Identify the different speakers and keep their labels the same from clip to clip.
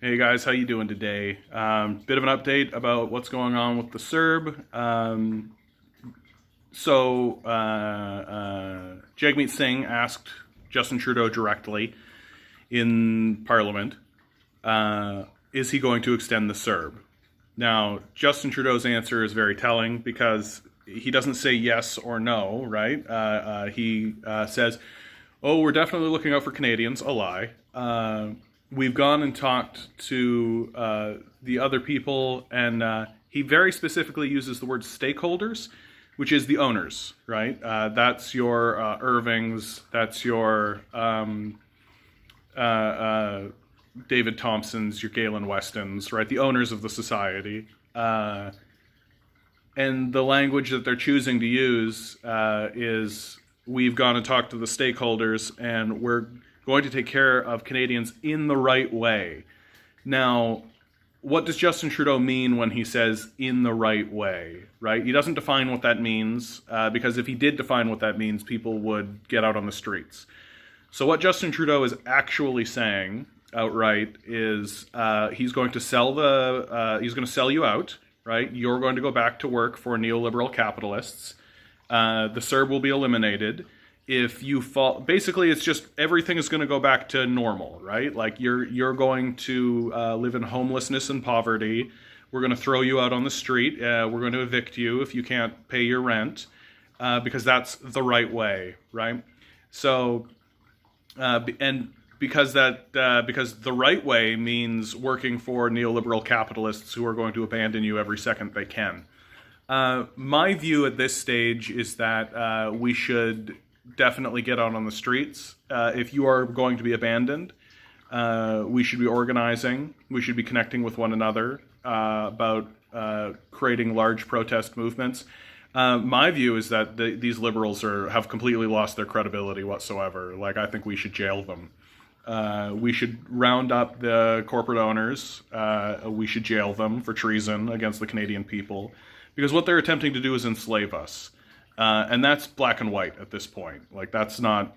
Speaker 1: Hey guys, how you doing today? Bit of an update about what's going on with the CERB. Jagmeet Singh asked Justin Trudeau directly in Parliament, is he going to extend the CERB? Now, Justin Trudeau's answer is very telling because he doesn't say yes or no, right? He says, oh, we're definitely looking out for Canadians, a lie. We've gone and talked to the other people, and he very specifically uses the word stakeholders, which is the owners, right? That's your Irvings, that's your David Thompsons, your Galen Westons, right? The owners of the society. And the language that they're choosing to use is, we've gone and talked to the stakeholders, and we're going to take care of Canadians in the right way. Now, what does Justin Trudeau mean when he says in the right way, right? He doesn't define what that means, because if he did define what that means, people would get out on the streets. So what Justin Trudeau is actually saying outright is he's going to sell you out, right? You're going to go back to work for neoliberal capitalists. The CERB will be eliminated. If you fall, basically, it's just everything is going to go back to normal, right? Like you're going to live in homelessness and poverty. We're going to throw you out on the street. We're going to evict you if you can't pay your rent, because that's the right way, right? So, because the right way means working for neoliberal capitalists who are going to abandon you every second they can. My view at this stage is that we should definitely get out on the streets. If you are going to be abandoned, we should be organizing. We should be connecting with one another about creating large protest movements. My view is that these liberals have completely lost their credibility whatsoever. Like, I think we should jail them. We should round up the corporate owners. We should jail them for treason against the Canadian people, because what they're attempting to do is enslave us. And that's black and white at this point. Like, that's not,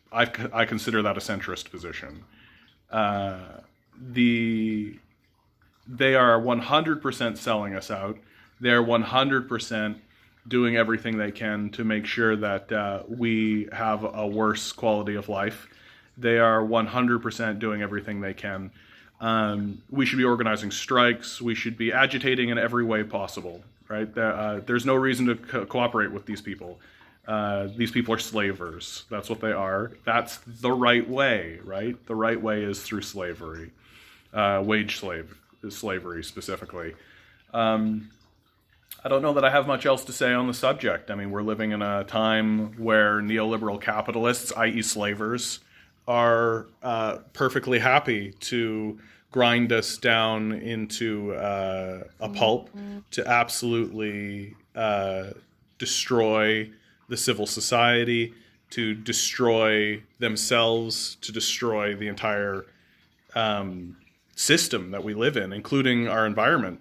Speaker 1: I consider that a centrist position. They are 100% selling us out. They're 100% doing everything they can to make sure that we have a worse quality of life. They are 100% doing everything they can. We should be organizing strikes. We should be agitating in every way possible. Right? There's no reason to cooperate with these people. These people are slavers. That's what they are. That's the right way, right? The right way is through slavery, slavery specifically. I don't know that I have much else to say on the subject. I mean, we're living in a time where neoliberal capitalists, i.e. slavers, are perfectly happy to grind us down into a pulp, to absolutely destroy the civil society, to destroy themselves, to destroy the entire system that we live in, including our environment,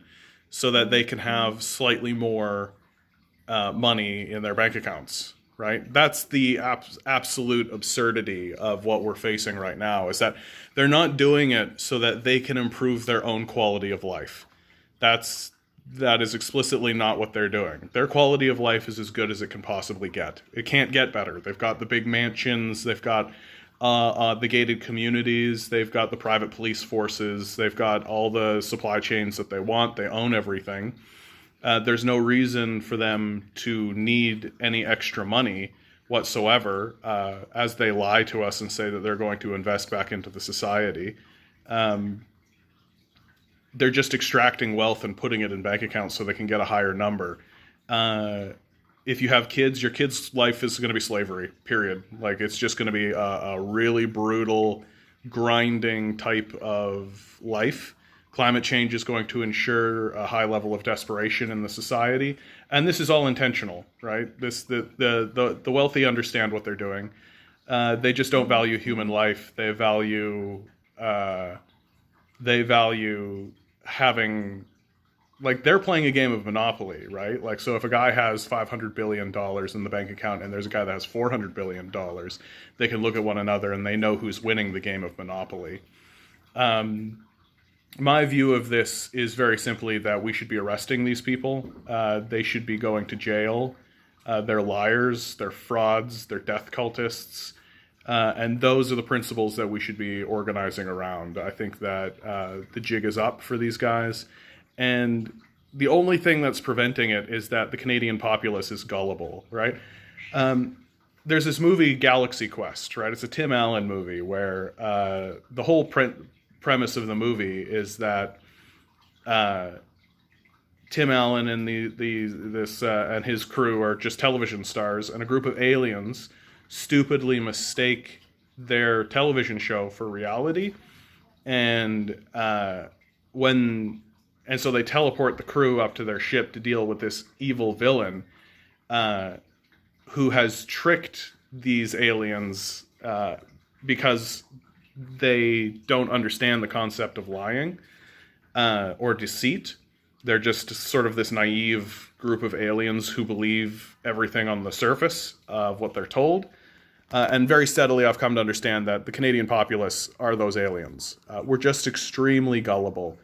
Speaker 1: so that they can have slightly more money in their bank accounts. Right? That's the absolute absurdity of what we're facing right now, is that they're not doing it so that they can improve their own quality of life. That is explicitly not what they're doing. Their quality of life is as good as it can possibly get. It can't get better. They've got the big mansions, they've got the gated communities, they've got the private police forces, they've got all the supply chains that they want, they own everything. There's no reason for them to need any extra money whatsoever, as they lie to us and say that they're going to invest back into the society. They're just extracting wealth and putting it in bank accounts so they can get a higher number. If you have kids, your kid's life is going to be slavery, period. Like, it's just going to be a really brutal, grinding type of life. Climate change is going to ensure a high level of desperation in the society, and this is all intentional, right? The wealthy understand what they're doing. They just don't value human life. They value having, like, they're playing a game of Monopoly, right? Like, so if a guy has $500 billion in the bank account and there's a guy that has $400 billion, they can look at one another and they know who's winning the game of Monopoly. My view of this is very simply that we should be arresting these people. They should be going to jail. They're liars, they're frauds, they're death cultists. And those are the principles that we should be organizing around. I think that the jig is up for these guys. And the only thing that's preventing it is that the Canadian populace is gullible, right? There's this movie, Galaxy Quest, right? It's a Tim Allen movie where the whole premise of the movie is that Tim Allen and and his crew are just television stars, and a group of aliens stupidly mistake their television show for reality, and so they teleport the crew up to their ship to deal with this evil villain who has tricked these aliens because they don't understand the concept of lying or deceit. They're just sort of this naive group of aliens who believe everything on the surface of what they're told. And very steadily, I've come to understand that the Canadian populace are those aliens. We're just extremely gullible.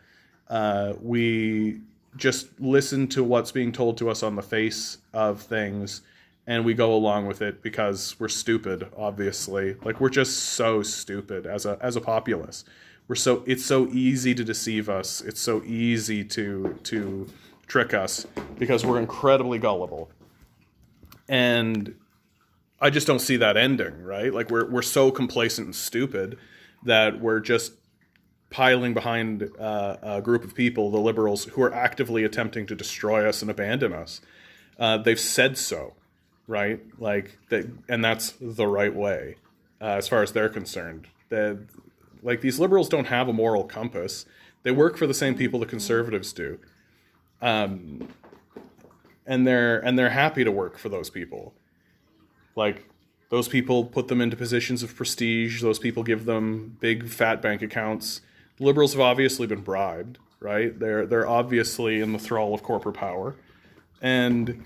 Speaker 1: We just listen to what's being told to us on the face of things, and we go along with it because we're stupid, obviously. Like, we're just so stupid as a populace. It's so easy to deceive us. It's so easy to trick us because we're incredibly gullible. And I just don't see that ending, right? Like, we're so complacent and stupid that we're just piling behind a group of people, the liberals, who are actively attempting to destroy us and abandon us. They've said so, right? And that's the right way, as far as they're concerned. Like, these liberals don't have a moral compass. They work for the same people the conservatives do, and they're happy to work for those people. Like, those people put them into positions of prestige. Those people give them big fat bank accounts. The liberals have obviously been bribed, right? They're obviously in the thrall of corporate power, and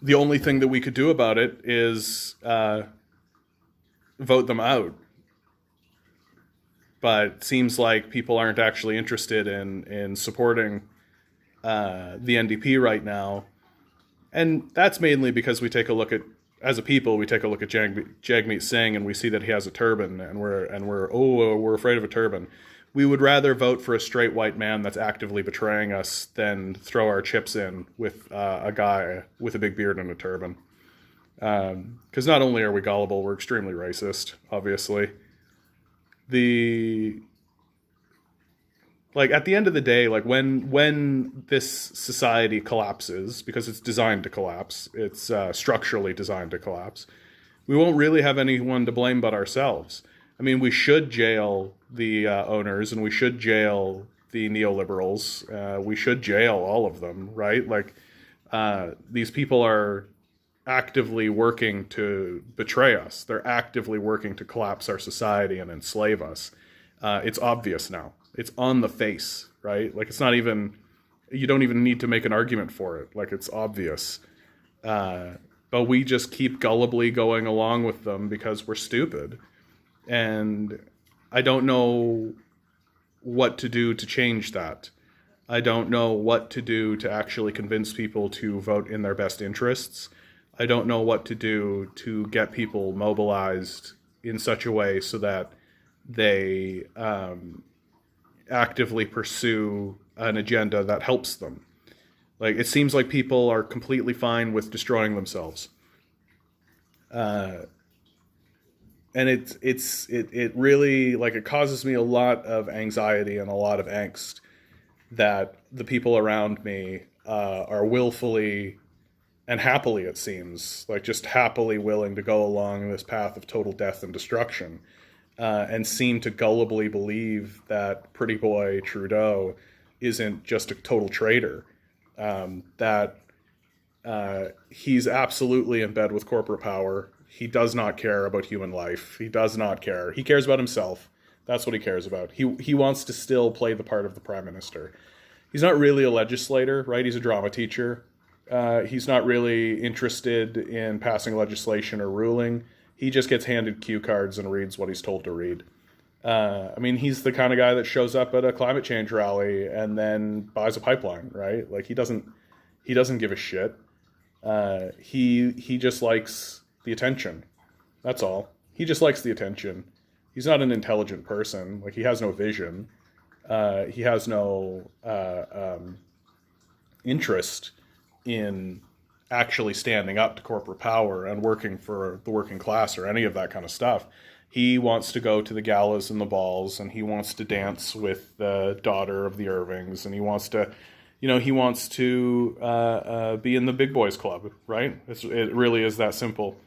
Speaker 1: the only thing that we could do about it is vote them out. But it seems like people aren't actually interested in supporting the NDP right now. And that's mainly because as a people, we take a look at Jagmeet Singh and we see that he has a turban, and we're afraid of a turban. We would rather vote for a straight white man that's actively betraying us than throw our chips in with a guy with a big beard and a turban. Because not only are we gullible, we're extremely racist, obviously. At the end of the day, like, when this society collapses, because it's designed to collapse, it's structurally designed to collapse, we won't really have anyone to blame but ourselves. I mean, we should jail the owners, and we should jail the neoliberals. We should jail all of them, right? Like, these people are actively working to betray us. They're actively working to collapse our society and enslave us. It's obvious now. It's on the face, right? Like, you don't even need to make an argument for it. Like, it's obvious. But we just keep gullibly going along with them because we're stupid. And I don't know what to do to change that. I don't know what to do to actually convince people to vote in their best interests. I don't know what to do to get people mobilized in such a way so that they actively pursue an agenda that helps them. Like, it seems like people are completely fine with destroying themselves. And it really, like, it causes me a lot of anxiety and a lot of angst that the people around me are willfully and happily, it seems, like, just happily willing to go along this path of total death and destruction, and seem to gullibly believe that pretty boy Trudeau isn't just a total traitor, that he's absolutely in bed with corporate power. He does not care about human life. He does not care. He cares about himself. That's what he cares about. He wants to still play the part of the prime minister. He's not really a legislator, right? He's a drama teacher. He's not really interested in passing legislation or ruling. He just gets handed cue cards and reads what he's told to read. I mean, he's the kind of guy that shows up at a climate change rally and then buys a pipeline, right? Like, he doesn't give a shit. He just likes the attention. That's all. He just likes the attention. He's not an intelligent person. Like, he has no vision. He has no interest in actually standing up to corporate power and working for the working class or any of that kind of stuff. He wants to go to the galas and the balls, and he wants to dance with the daughter of the Irvings, and he wants to, be in the big boys club, right? It really is that simple.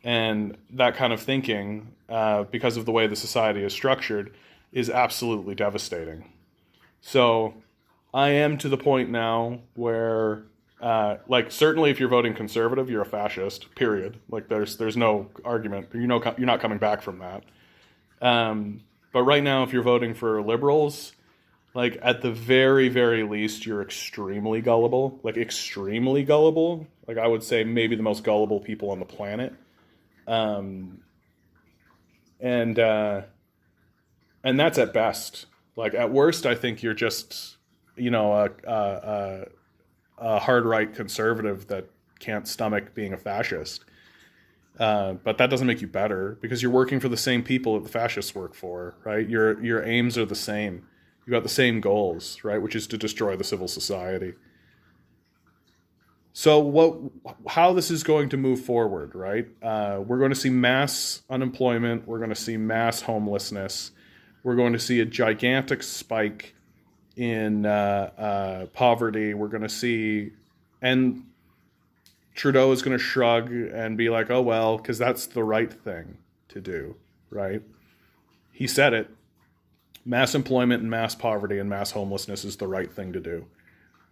Speaker 1: And that kind of thinking, because of the way the society is structured, is absolutely devastating. So I am to the point now where, certainly if you're voting conservative, you're a fascist, period. Like, there's no argument. You're not coming back from that. But right now, if you're voting for liberals, like, at the very, very least, you're extremely gullible. Like, extremely gullible. Like, I would say maybe the most gullible people on the planet. And that's at best. Like, at worst, I think you're just, a hard right conservative that can't stomach being a fascist. But that doesn't make you better, because you're working for the same people that the fascists work for, right? Your aims are the same. You got the same goals, right? Which is to destroy the civil society. So how this is going to move forward, right? We're going to see mass unemployment. We're going to see mass homelessness. We're going to see a gigantic spike in poverty. We're going to see, and Trudeau is going to shrug and be like, oh, well, because that's the right thing to do, right? He said it. Mass employment and mass poverty and mass homelessness is the right thing to do.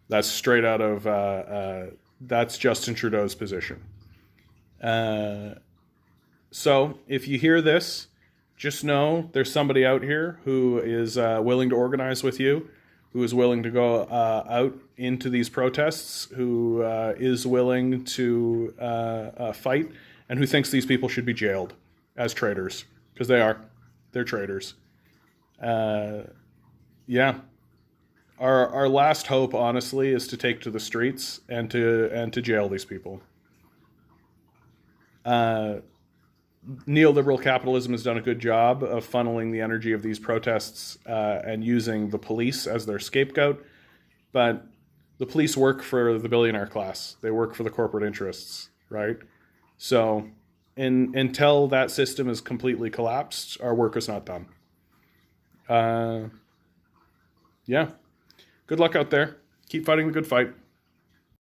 Speaker 1: That's straight out of, that's Justin Trudeau's position. So if you hear this, just know there's somebody out here who is willing to organize with you, who is willing to go out into these protests, who is willing to fight, and who thinks these people should be jailed as traitors, because they are. They're traitors. Yeah. Our last hope, honestly, is to take to the streets and to jail these people. Neoliberal capitalism has done a good job of funneling the energy of these protests and using the police as their scapegoat. But the police work for the billionaire class. They work for the corporate interests, right? So until that system is completely collapsed, our work is not done. Yeah. Good luck out there. Keep fighting the good fight.